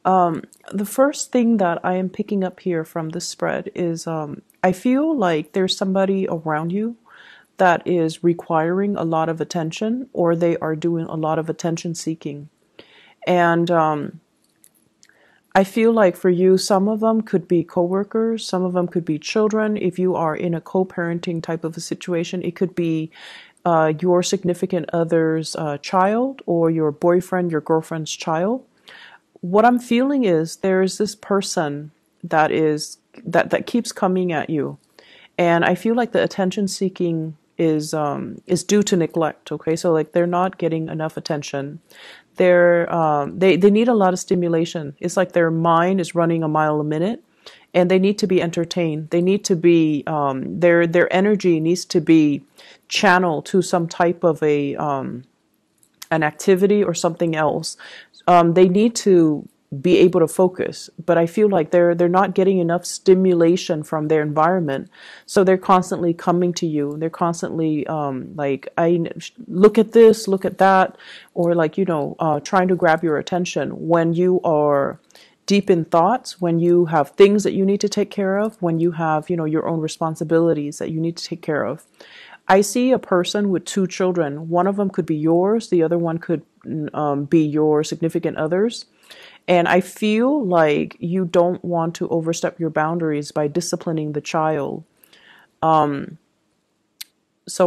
The first thing that I am picking up here from this spread is I feel like there's somebody around you that is requiring a lot of attention, or they are doing a lot of attention seeking. And I feel like for you, some of them could be coworkers, some of them could be children. If you are in a co-parenting type of a situation, it could be your significant other's child, or your boyfriend, your girlfriend's child. What I'm feeling is there's this person that keeps coming at you, and I feel like the attention seeking is due to neglect. Okay, so like they're not getting enough attention. They need a lot of stimulation. It's like their mind is running a mile a minute, and they need to be entertained. They need to be their energy needs to be channeled to some type of a an activity or something else. They need to be able to focus, but I feel like they're not getting enough stimulation from their environment, so they're constantly coming to you. They're constantly like, I look at this, look at that, or like trying to grab your attention when you are deep in thoughts, when you have things that you need to take care of, when you have your own responsibilities that you need to take care of. I see a person with two children. One of them could be yours, the other one could be your significant other's. And I feel like you don't want to overstep your boundaries by disciplining the child. So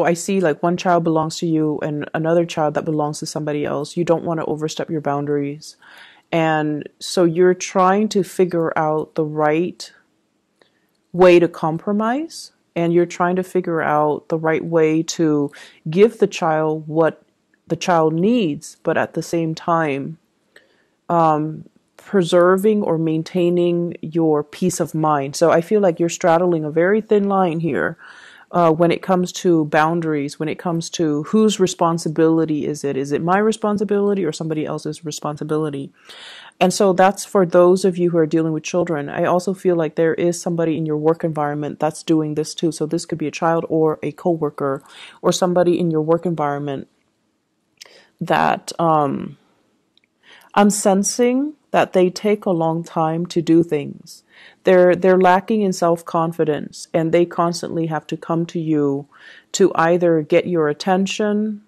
I see like one child belongs to you and another child that belongs to somebody else. You don't want to overstep your boundaries. And so you're trying to figure out the right way to compromise, and you're trying to figure out the right way to give the child what the child needs, but at the same time, preserving or maintaining your peace of mind. So I feel like you're straddling a very thin line here when it comes to boundaries, when it comes to whose responsibility is it? Is it my responsibility or somebody else's responsibility? And so that's for those of you who are dealing with children. I also feel like there is somebody in your work environment that's doing this too. So this could be a child or a coworker or somebody in your work environment that I'm sensing that they take a long time to do things. They're lacking in self-confidence, and they constantly have to come to you to either get your attention,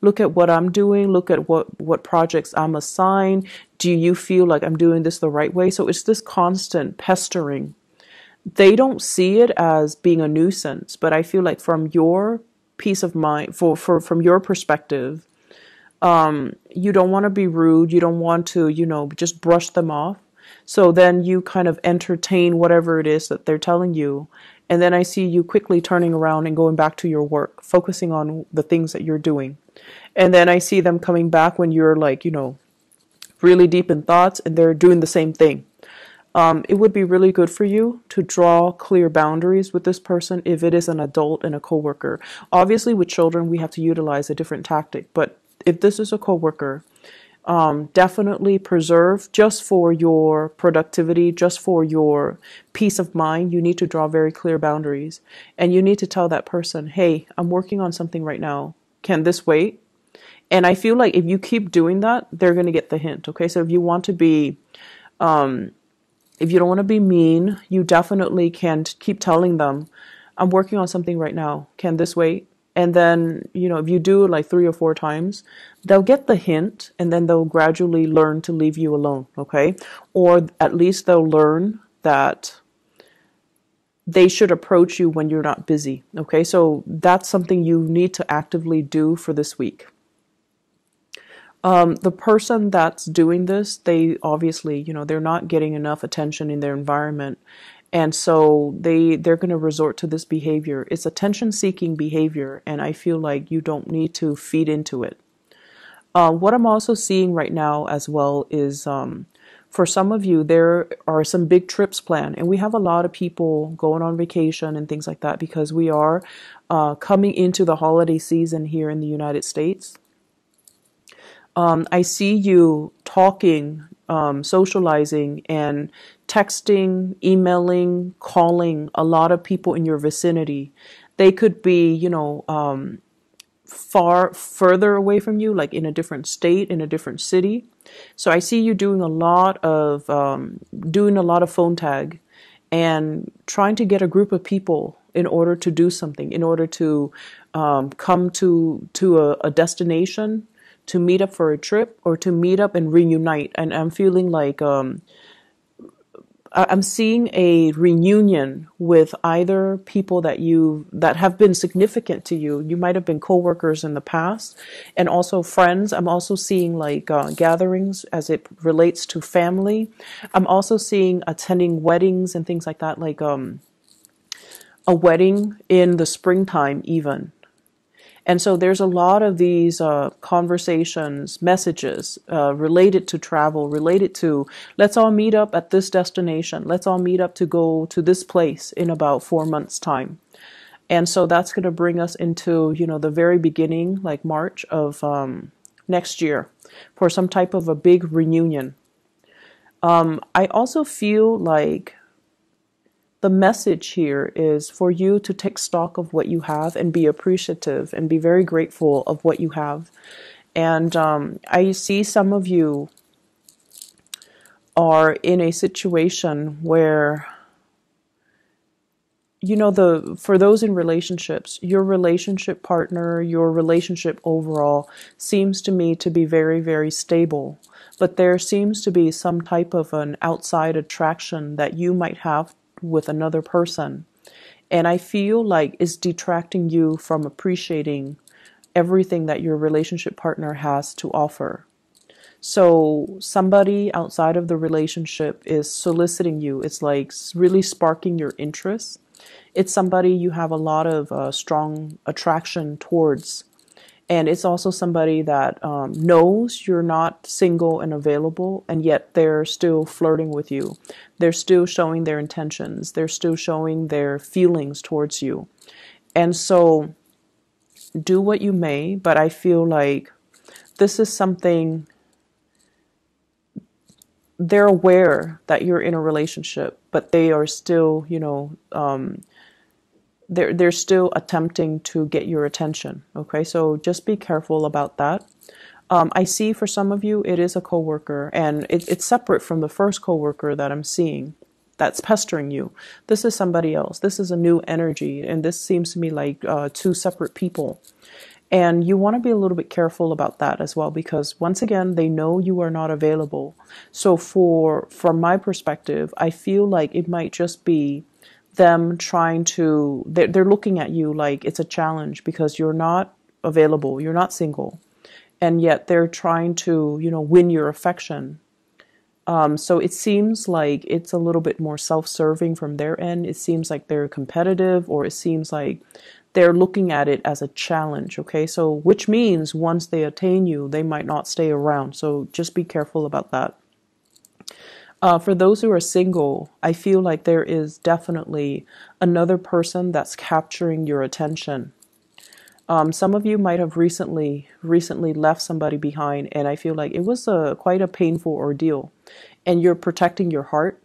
look at what I'm doing, look at what projects I'm assigned. Do you feel like I'm doing this the right way? So it's this constant pestering. They don't see it as being a nuisance, but I feel like from your peace of mind, from your perspective, you don't want to be rude. You don't want to, just brush them off. So then you kind of entertain whatever it is that they're telling you. And then I see you quickly turning around and going back to your work, focusing on the things that you're doing. And then I see them coming back when you're like, really deep in thoughts, and they're doing the same thing. It would be really good for you to draw clear boundaries with this person if it is an adult and a coworker. Obviously, with children, we have to utilize a different tactic. But if this is a coworker, definitely preserve, just for your productivity, just for your peace of mind. You need to draw very clear boundaries, and you need to tell that person, hey, I'm working on something right now. Can this wait? And I feel like if you keep doing that, they're going to get the hint. Okay. So if you want to be, if you don't want to be mean, you definitely can keep telling them, I'm working on something right now. Can this wait? And then, if you do it like 3 or 4 times, they'll get the hint, and then they'll gradually learn to leave you alone. Okay. Or at least they'll learn that they should approach you when you're not busy. Okay. So that's something you need to actively do for this week. The person that's doing this, they obviously, they're not getting enough attention in their environment. And so they're going to resort to this behavior. It's attention-seeking behavior, and I feel like you don't need to feed into it. What I'm also seeing right now as well is for some of you, there are some big trips planned, and we have a lot of people going on vacation and things like that because we are coming into the holiday season here in the United States. I see you talking, socializing, and texting, emailing, calling a lot of people in your vicinity. They could be, further away from you, like in a different state, in a different city. So I see you doing a lot of phone tag and trying to get a group of people in order to do something, in order to come to a destination, to meet up for a trip, or to meet up and reunite. And I'm feeling like I'm seeing a reunion with either people that have been significant to you. You might have been coworkers in the past, and also friends. I'm also seeing like gatherings as it relates to family. I'm also seeing attending weddings and things like that, like a wedding in the springtime even. And so there's a lot of these conversations, messages related to travel, related to let's all meet up at this destination. Let's all meet up to go to this place in about 4 months' time. And so that's going to bring us into, the very beginning, like March of next year, for some type of a big reunion. I also feel like the message here is for you to take stock of what you have and be appreciative and be very grateful of what you have. And I see some of you are in a situation where, for those in relationships, your relationship partner, your relationship overall seems to me to be very, very stable. But there seems to be some type of an outside attraction that you might have with another person, and I feel like it's detracting you from appreciating everything that your relationship partner has to offer. So somebody outside of the relationship is soliciting you. It's like really sparking your interest. It's somebody you have a lot of strong attraction towards. And it's also somebody that knows you're not single and available, and yet they're still flirting with you. They're still showing their intentions. They're still showing their feelings towards you. And so do what you may, but I feel like this is something they're aware that you're in a relationship, but they are still, they're still attempting to get your attention. Okay, so just be careful about that. I see for some of you it is a coworker, and it's separate from the first coworker that I'm seeing that's pestering you. This is somebody else. This is a new energy, and this seems to me like two separate people. And you want to be a little bit careful about that as well, because once again, they know you are not available. So from my perspective, I feel like it might just be them trying to, they're looking at you like it's a challenge because you're not available, you're not single, and yet they're trying to, win your affection. So it seems like it's a little bit more self-serving from their end. It seems like they're competitive, or it seems like they're looking at it as a challenge. Okay, so which means once they attain you, they might not stay around. So just be careful about that. For those who are single, I feel like there is definitely another person that's capturing your attention. Some of you might have recently left somebody behind, and I feel like it was quite a painful ordeal. And you're protecting your heart.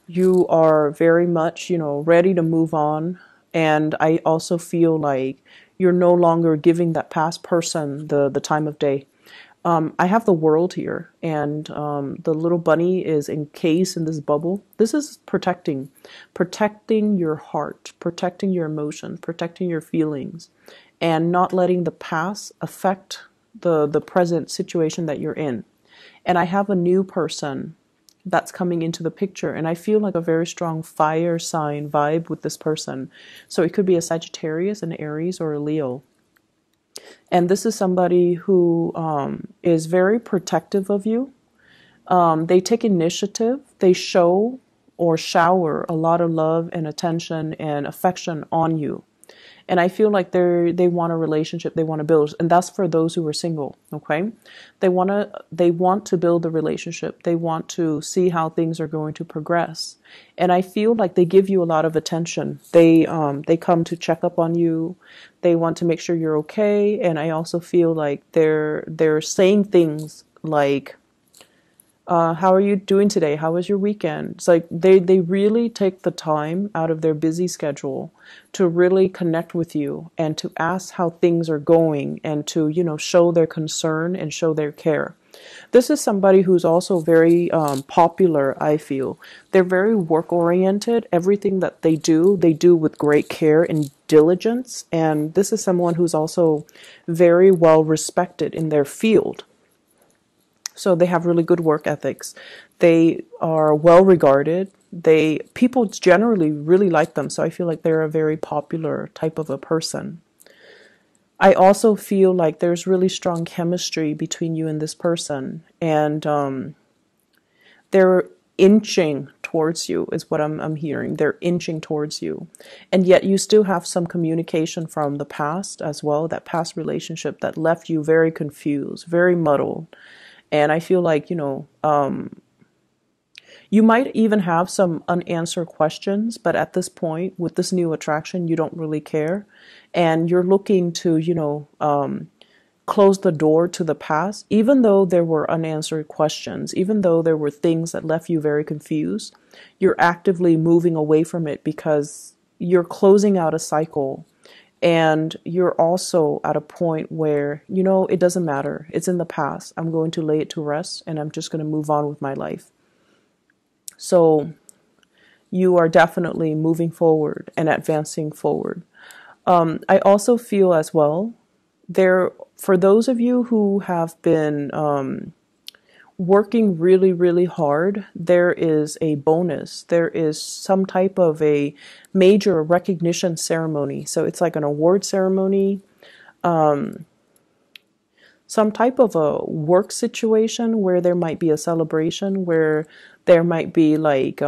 You are very much, ready to move on. And I also feel like you're no longer giving that past person the time of day. I have the world here, and the little bunny is encased in this bubble. This is protecting your heart, protecting your emotions, protecting your feelings, and not letting the past affect the present situation that you're in. And I have a new person that's coming into the picture, and I feel like a very strong fire sign vibe with this person. So it could be a Sagittarius, an Aries, or a Leo. And this is somebody who is very protective of you. They take initiative. They show or shower a lot of love and attention and affection on you. And I feel like they want a relationship, they want to build, and that's for those who are single. Okay, they want to build a relationship. They want to see how things are going to progress, and I feel like they give you a lot of attention. They come to check up on you. They want to make sure you're okay, and I also feel like they're saying things like, How are you doing today? How was your weekend? It's like they really take the time out of their busy schedule to really connect with you and to ask how things are going and to, show their concern and show their care. This is somebody who's also very popular, I feel. They're very work oriented. Everything that they do with great care and diligence. And this is someone who's also very well respected in their field. So they have really good work ethics. They are well regarded. People generally really like them. So I feel like they're a very popular type of a person. I also feel like there's really strong chemistry between you and this person, and they're inching towards you is what I'm hearing. They're inching towards you, and yet you still have some communication from the past as well, that past relationship that left you very confused, very muddled. And I feel like, you might even have some unanswered questions, but at this point, with this new attraction, you don't really care. And you're looking to, close the door to the past, even though there were unanswered questions, even though there were things that left you very confused. You're actively moving away from it because you're closing out a cycle. And you're also at a point where, it doesn't matter. It's in the past. I'm going to lay it to rest and I'm just going to move on with my life. So you are definitely moving forward and advancing forward. I also feel as well, for those of you who have been working really, really hard, there is a bonus. There is some type of a major recognition ceremony. So it's like an award ceremony, some type of a work situation where there might be a celebration, where there might be like,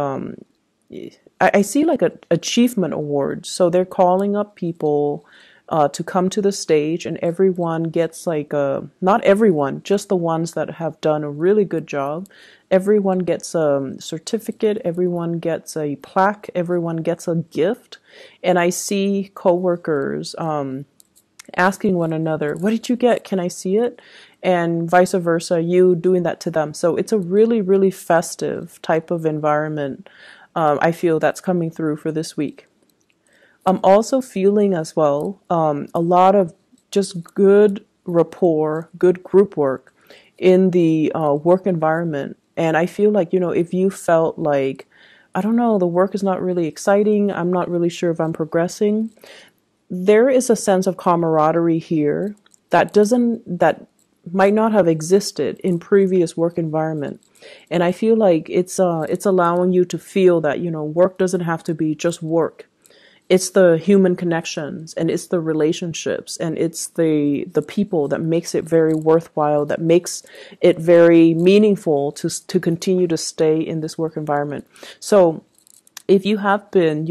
I see like an achievement award. So they're calling up people to come to the stage, and everyone gets like not everyone, just the ones that have done a really good job. Everyone gets a certificate, everyone gets a plaque, everyone gets a gift. And I see coworkers asking one another, what did you get? Can I see it? And vice versa, you doing that to them. So it's a really, really festive type of environment. I feel that's coming through for this week. I'm also feeling as well a lot of just good rapport, good group work in the work environment. And I feel like, if you felt like, I don't know, the work is not really exciting, I'm not really sure if I'm progressing, there is a sense of camaraderie here that might not have existed in previous work environment. And I feel like it's allowing you to feel that, work doesn't have to be just work. It's the human connections, and it's the relationships, and it's the people that makes it very worthwhile, that makes it very meaningful to continue to stay in this work environment. So if you have been,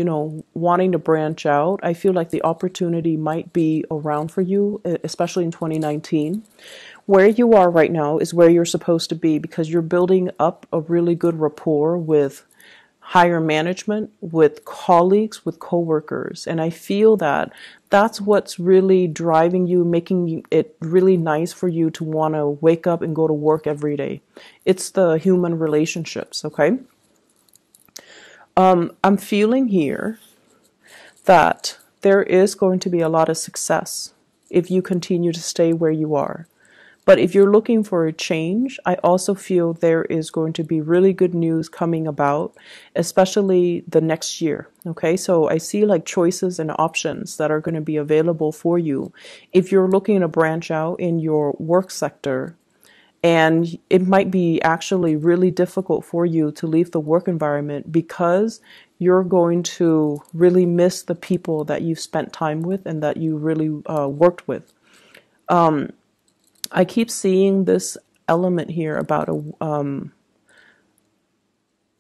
wanting to branch out, I feel like the opportunity might be around for you, especially in 2019. Where you are right now is where you're supposed to be, because you're building up a really good rapport with higher management, with colleagues, with coworkers. And I feel that that's what's really driving you, making it really nice for you to want to wake up and go to work every day. It's the human relationships, okay? I'm feeling here that there is going to be a lot of success if you continue to stay where you are. But if you're looking for a change, I also feel there is going to be really good news coming about, especially the next year. Okay, so I see like choices and options that are going to be available for you if you're looking to branch out in your work sector. And it might be actually really difficult for you to leave the work environment because you're going to really miss the people that you've spent time with and that you really worked with. I keep seeing this element here about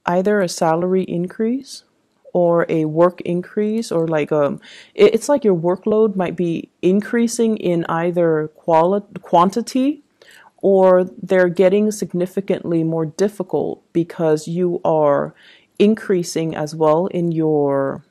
either a salary increase or a work increase, or like it's like your workload might be increasing in either quantity, or they're getting significantly more difficult because you are increasing as well in your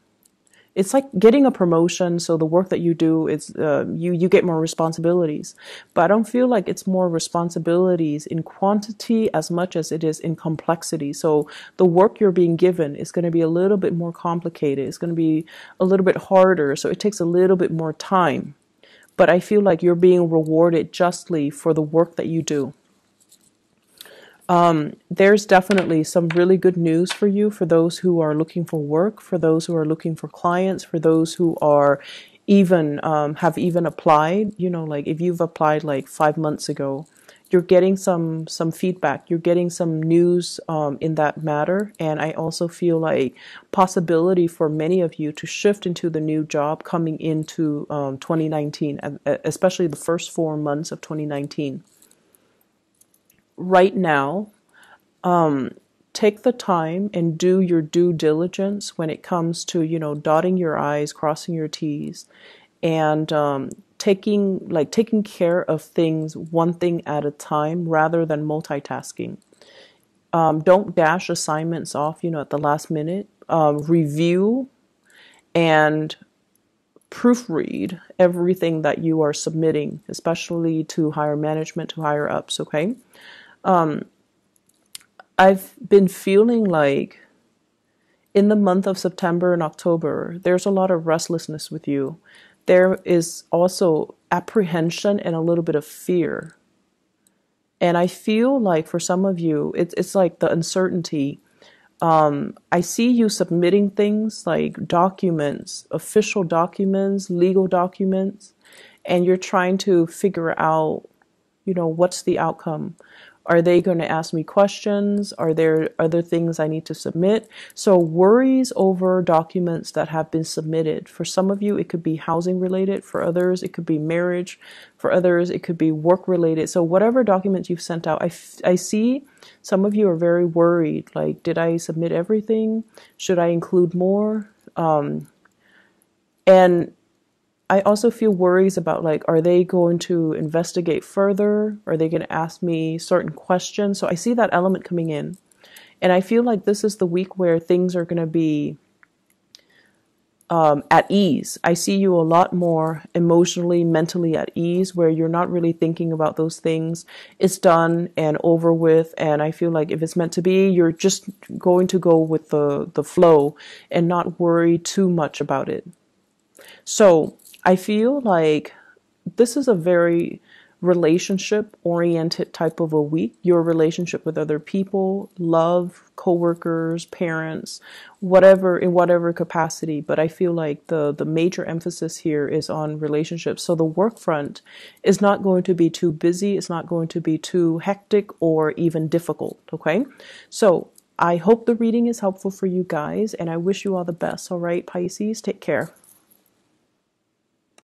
it's like getting a promotion. So the work that you do is you get more responsibilities, but I don't feel like it's more responsibilities in quantity as much as it is in complexity. So the work you're being given is going to be a little bit more complicated. It's going to be a little bit harder. So it takes a little bit more time, but I feel like you're being rewarded justly for the work that you do. There's definitely some really good news for you, for those who are looking for work, for those who are looking for clients, for those who are even have even applied. You know, like if you've applied like 5 months ago, you're getting some feedback. You're getting some news in that matter, and I also feel like possibility for many of you to shift into the new job coming into 2019, especially the first 4 months of 2019. Right now, take the time and do your due diligence when it comes to, you know, dotting your I's, crossing your T's, and taking care of things one thing at a time rather than multitasking. Don't dash assignments off, you know, at the last minute. Review and proofread everything that you are submitting, especially to higher management, to higher ups, okay? I've been feeling like in the month of September and October, there's a lot of restlessness with you. There is also apprehension and a little bit of fear. And I feel like for some of you, it's like the uncertainty. I see you submitting things like documents, official documents, legal documents, and you're trying to figure out, you know, what's the outcome? Are they going to ask me questions? Are there other things I need to submit? So worries over documents that have been submitted. For some of you, it could be housing related. For others, it could be marriage. For others, it could be work related. So whatever documents you've sent out, I see some of you are very worried. Like, did I submit everything? Should I include more? And I also feel worries about, like, are they going to investigate further? Are they going to ask me certain questions? So I see that element coming in. And I feel like this is the week where things are going to be at ease. I see you a lot more emotionally, mentally at ease, where you're not really thinking about those things. It's done and over with. And I feel like if it's meant to be, you're just going to go with the flow and not worry too much about it. So I feel like this is a very relationship oriented type of a week. Your relationship with other people, love, coworkers, parents, whatever, in whatever capacity. But I feel like the major emphasis here is on relationships. So the work front is not going to be too busy. It's not going to be too hectic or even difficult. Okay. So I hope the reading is helpful for you guys, and I wish you all the best. All right, Pisces, take care.